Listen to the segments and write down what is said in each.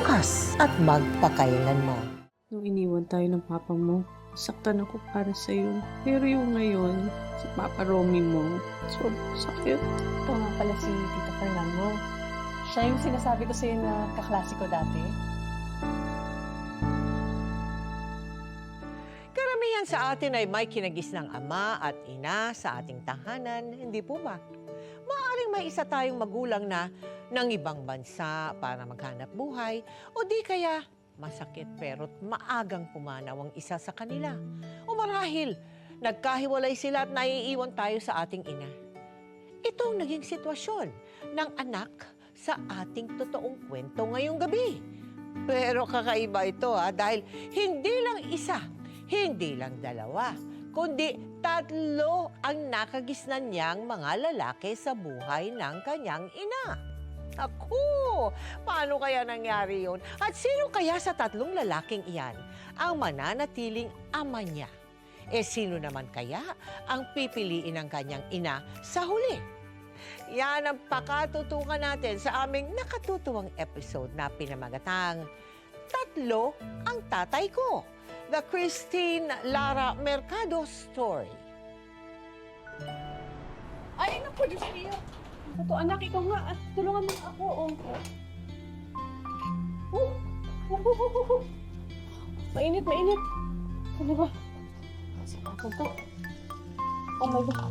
bukas at magpakailanman. Nung iniwan tayo ng papa mo, saktan ako para sa'yo. Pero yung ngayon, sa Papa Romy mo, sobrang sakit. Ito nga pala si Tito Fernando. Siya yung sinasabi ko sa'yo na kaklase ko dati. Karamihan sa atin ay may kinagis ng ama at ina sa ating tahanan, hindi po ba? Maaaring may isa tayong magulang na ng ibang bansa para maghanap buhay o di kaya masakit pero't maagang pumanaw ang isa sa kanila. O marahil, nagkahiwalay sila at naiiwan tayo sa ating ina. Ito ang naging sitwasyon ng anak sa ating totoong kwento ngayong gabi. Pero kakaiba ito dahil hindi lang isa, hindi lang dalawa, kundi 3 ang nakagisnan niyang mga lalaki sa buhay ng kanyang ina. Ako, paano kaya nangyari yun? At sino kaya sa 3 lalaking iyan ang mananatiling ama niya? Sino naman kaya ang pipiliin ng kanyang ina sa huli? Yan ang pakatutukan natin sa aming nakatutuwang episode na pinamagatang 3 ang tatay ko. The Christine Lara Mercado Story. Ay, naku, Diyos niyo. Ito, anak, ikaw nga. Tulungan mo ako, Mainit, mainit. Ano ba? Saan ako to? Oh my God.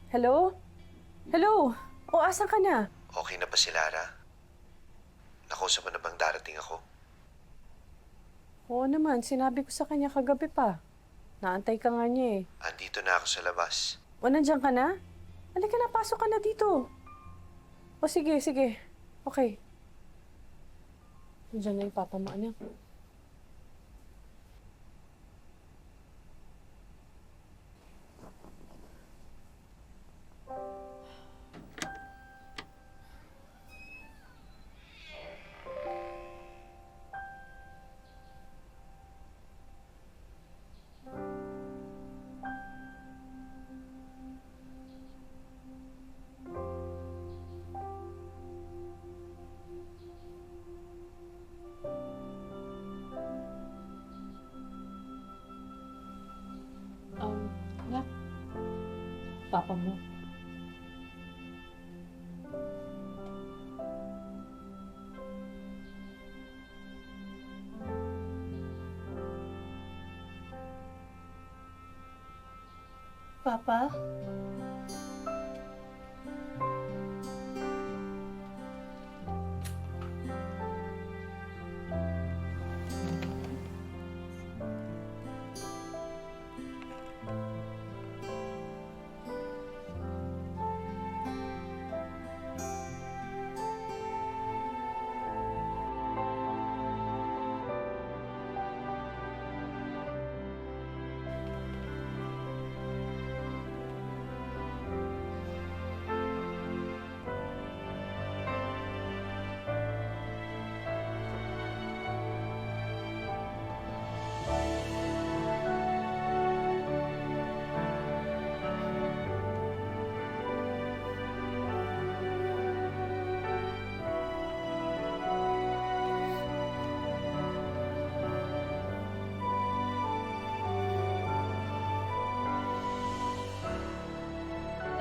Hello? Hello? O, asan ka na? Okay na ba si Lara? Nakausap mo na bang darating ako? Oo naman, sinabi ko sa kanya kagabi pa. Naantay ka nga niya eh. Andito na ako sa labas. O, nandiyan ka na? Halika na, pasok ka na dito. O, sige, sige. Okay. Nandiyan na yung papa mo, anak. Anak. Papa mo. Papa?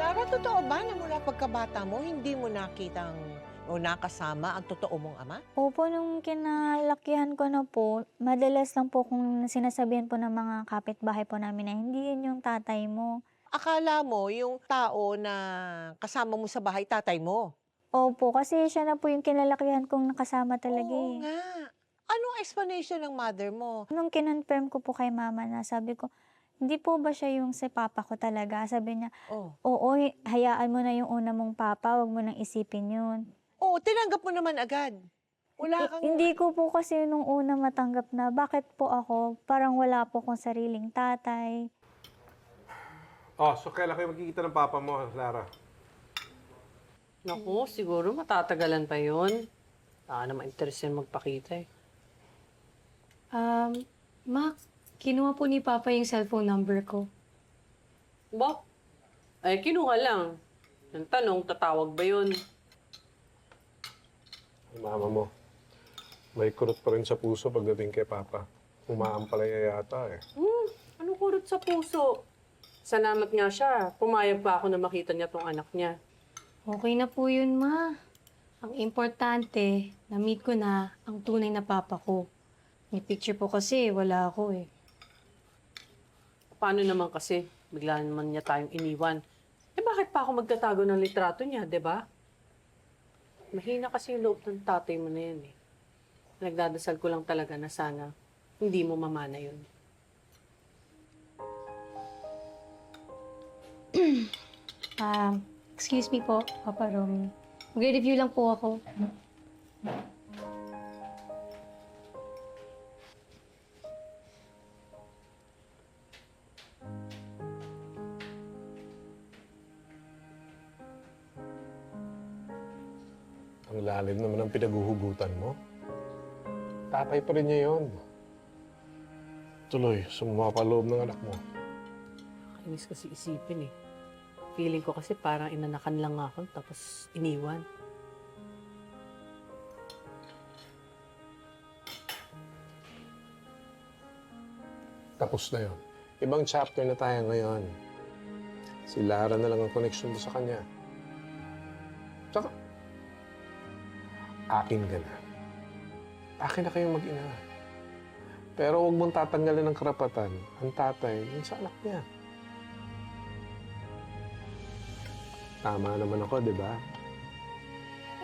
Lara, totoo ba na mula pagkabata mo, hindi mo nakitang o nakasama ang totoo mong ama? Opo, nung kinalakihan ko na po, madalas lang po kung sinasabihan po ng mga kapitbahay po namin na hindi yun yung tatay mo. Akala mo yung tao na kasama mo sa bahay, tatay mo? Opo, kasi siya na po yung kinalakihan kong nakasama talaga Oo eh. nga. Anong explanation ng mother mo? Nung kinonfirm ko po kay mama na sabi ko, hindi po ba siya yung si papa ko talaga? Sabi niya, Oh. oo, hayaan mo na yung una mong papa, wag mo nang isipin yun. Oo, tinanggap mo naman agad. Wala kang... Hindi ko po kasi nung una matanggap na bakit po ako, parang wala po akong sariling tatay. Oh, so kailan kayo magkikita ng papa mo, Lara? Naku, siguro matatagalan pa yun. Naman interes yan magpakita eh. Ma, kinuha po ni Papa yung cellphone number ko. Ba? Ay, kinuha lang. Ang tanong, tatawag ba yun? Ang mama mo, may kurot pa rin sa puso pagdating kay Papa. Umaampalaya yata eh. Ano kurot sa puso? Salamat nga siya. Pumayag pa ako na makita niya tong anak niya. Okay na po yun, Ma. Ang importante, na-meet ko na ang tunay na papa ko. May picture po kasi, wala ako eh. Paano naman kasi? Bigla naman niya tayong iniwan. Eh bakit pa ako magtatago ng litrato niya, di ba? Mahina kasi yung loob ng tatay mo na yan eh. Nagdadasal ko lang talaga na sana hindi mo mamana yun. Excuse me po, Papa Romy. Mag-review lang po ako. Ang lalim naman ang pinaguhugutan mo. Tatay pa rin niya yun. Tuloy, sumama pa loob ng anak mo. Kainis kasi isipin eh. Feeling ko kasi parang inanakan lang ako tapos iniwan. Tapos na yun. Ibang chapter na tayo ngayon. Si Lara na lang ang connection mo sa kanya. Tsaka, akin ka na. Akin na kayong mag-ina. Pero huwag mong tatanggalin ng karapatan ang tatay yun sa anak niya. Tama naman ako, di ba?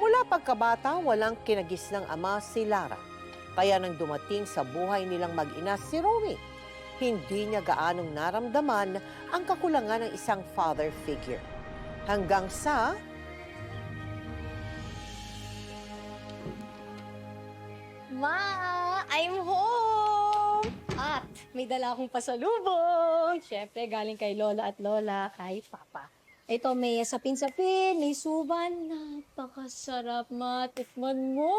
Mula pagkabata, walang kinagis ng ama si Lara. Kaya nang dumating sa buhay nilang mag-ina si Romy, hindi niya gaanong naramdaman ang kakulangan ng isang father figure. Hanggang sa Ma, I'm home! At may dala akong pasalubong. Siyempre, galing kay Lola at Lola, kay Papa. Ito, may sapin-sapin, may suban. Napakasarap, Ma. Tikman mo.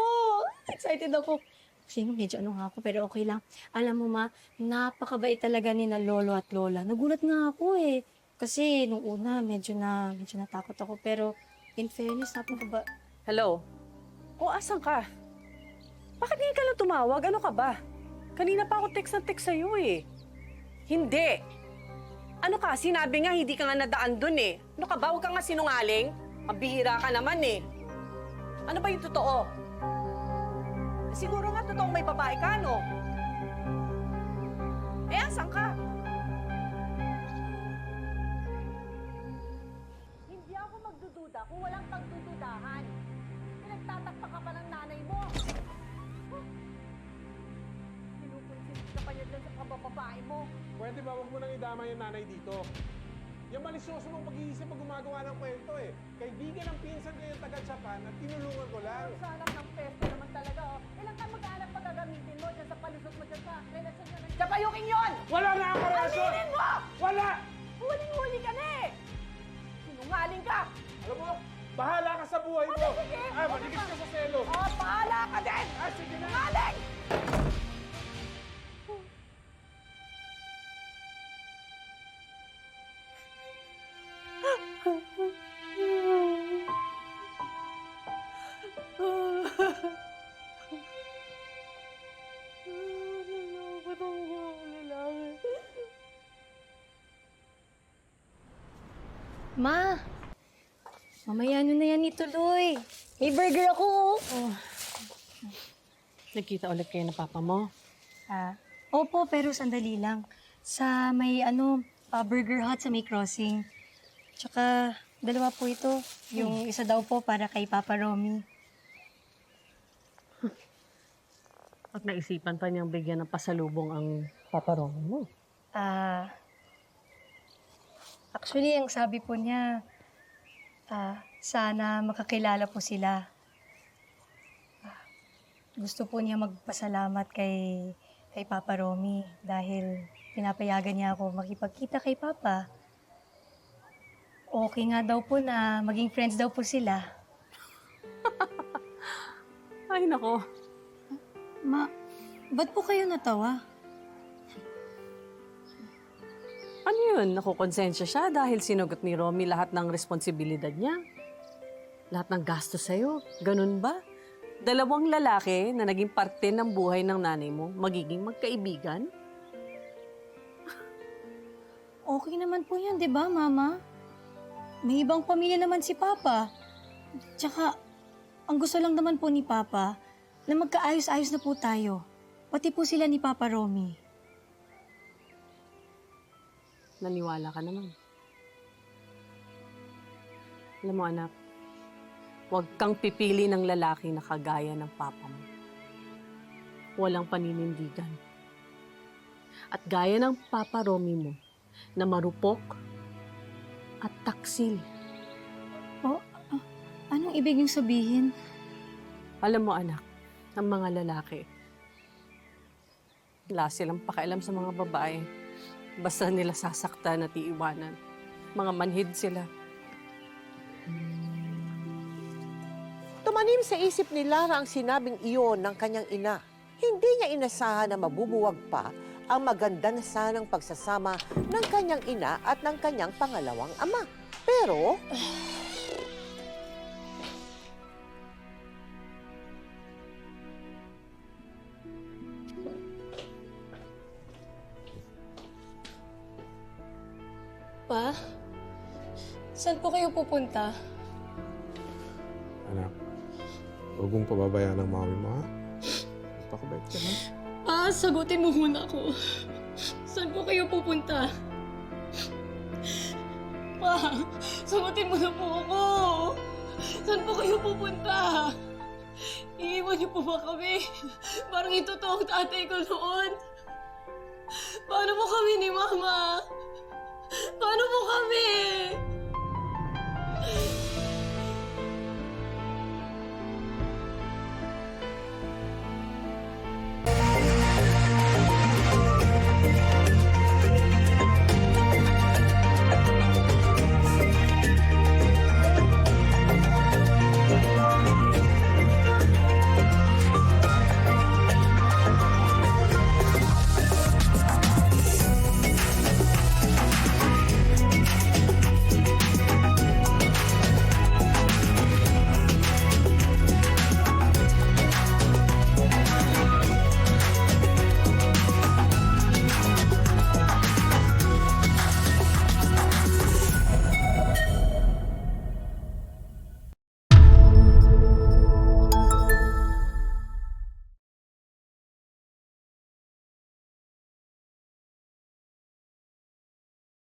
Excited ako. Kasi medyo ano nga ako, pero okay lang. Alam mo, Ma, napakabait talaga ni na Lolo at Lola. Nagulat nga ako eh. Kasi nung una, medyo natakot ako. Pero in fairness, napakaba... Hello? O, asan ka? Bakit ngayon ka lang tumawag? Ano ka ba? Kanina pa ako text na text sa'yo eh. Hindi. Ano ka? Sinabi nga hindi ka nga nadaan dun eh. Ano ka ba? Huwag ka nga sinungaling. Mabihira ka naman eh. Ano ba yung totoo? Siguro nga totoong may babae ka, no? Eh, asan ka? Hindi ako magdududa kung walang pagdududahan. Pinagtatakpa ka pa ng nanay mo. Pinupunsit ka pa niya dyan sa kabababae mo. Pwede ba huwag mo nang idama yung nanay dito? Yung malisyoso mong pag-iisip pag gumagawa ng kwento eh. Kaibigan ng pinsan ko yung taga-Japan at tinulungan ko lang. Sa anak ng pesto naman talaga, oh. Ilang ka mag-anak pa gagamitin mo dyan sa palusot mo dyan sa relasyon niya ng... Kapayukin yun! Wala nga ang karelasyon! Aminin mo! Wala! Huling-huli ka na eh! Sinungaling ka! Alam mo, bahala ka sa buhay mo! sige. Ay, maligis ka sa selo! Oh, bahala ka din! Ay, sige na! Sinungaling! Ma, mamaya nyo na yan ituloy. May burger ako. Oh. Nagkita ulit kayo ng papa mo? Opo, pero sandali lang. Sa may Burger Hut sa may crossing. Tsaka, dalawa po ito. Yung isa daw po para kay Papa Romy. At naisipan pa niyang bigyan ng pasalubong ang paparong mo. Actually, ang sabi po niya, sana makakilala po sila. Gusto po niya magpasalamat kay Papa Romy dahil pinapayagan niya ako makipagkita kay Papa. Okay nga daw po na maging friends daw po sila. Ay, nako. Ma, ba't po kayo natawa? Ano yun? Nakukonsensya siya dahil sinugot ni Romy lahat ng responsibilidad niya? Lahat ng gasto sa'yo? Ganun ba? Dalawang lalaki na naging parte ng buhay ng nanay mo, magiging magkaibigan? Okay naman po yan, di ba, Mama? May ibang pamilya naman si Papa. Tsaka, ang gusto lang naman po ni Papa, na magkaayos-ayos na po tayo. Pati po sila ni Papa Romy. Naniwala ka naman. Alam mo anak, huwag kang pipili ng lalaki na kagaya ng papa mo. Walang paninindigan. At gaya ng Papa Romy mo, na marupok at taksil. Anong ibig niyong sabihin? Alam mo anak, ang mga lalaki, wala silang pakialam sa mga babae. Basta nila sasaktan at iiwanan. Mga manhid sila. Tumanim sa isip ni Lara ang sinabing iyon ng kanyang ina. Hindi niya inasahan na mabubuwag pa ang maganda na sanang pagsasama ng kanyang ina at ng kanyang pangalawang ama. Pero, Pa, saan po kayo pupunta? Anak, huwag mong pababayaan ang mami mo, ha? Pakabait ka na. Pa, sagutin mo muna ako. Saan po kayo pupunta? Pa, sagutin mo na po ako. Saan po kayo pupunta? Iiwan niyo po ba kami? Parang ito ang tatay ko noon. Paano mo kami ni Mama? Paano mo kami?